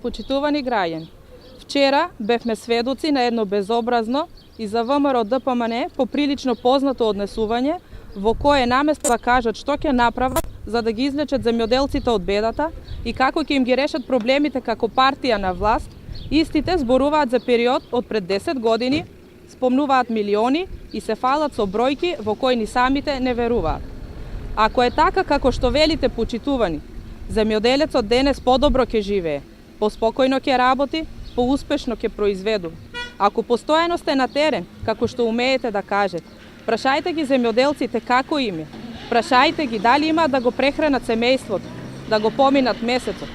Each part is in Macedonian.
Почитувани граѓани, вчера бевме сведоци на едно безобразно и за ВМРО ДПМН поприлично познато однесување во кое наместо да кажат што ќе направат за да ги излечат земјоделците од бедата и како ќе им ги решат проблемите како партија на власт, истите зборуваат за период од пред 10 години, спомнуваат милиони и се фалат со бројки во кои ни самите не веруваат. Ако е така како што велите, почитувани, земјоделецот денес подобро ќе живее, поспокојно ќе работи, поуспешно ќе произведува. Ако постојано сте на терен, како што умеете да кажете, прашајте ги земјоделците како им е. Прашајте ги дали имаат да го прехранат семејството, да го поминат месецот.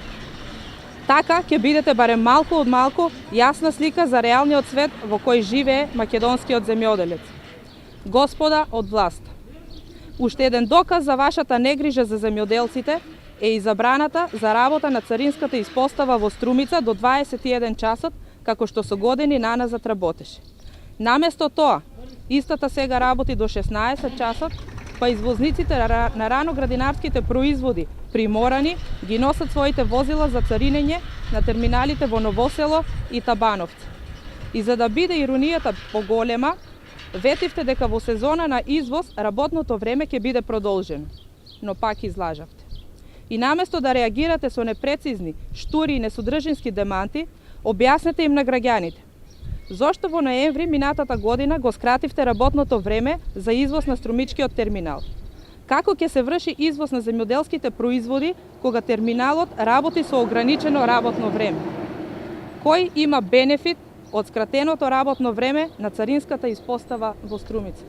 Така ќе бидете барем малку од малку јасна слика за реалниот свет во кој живее македонскиот земјоделец. Господа од власт, уште еден доказ за вашата негрижа за земјоделците е и забраната за работа на царинската испостава во Струмица до 21 часот, како што со години наназад работеше. Наместо тоа, истата сега работи до 16 часот, па извозниците на раноградинарските производи приморани ги носат своите возила за царинење на терминалите во Новосело и Табановци. И за да биде иронијата поголема, ветивте дека во сезона на извоз работното време ќе биде продолжено, но пак излажавте. И наместо да реагирате со непрецизни, штури и несодржински деманти, објаснете им на граѓаните зошто во ноември минатата година го скративте работното време за извоз на Струмичкиот терминал. Како ќе се врши извоз на земјоделските производи кога терминалот работи со ограничено работно време? Кој има бенефит од скратеното работно време на царинската испостава во Струмица?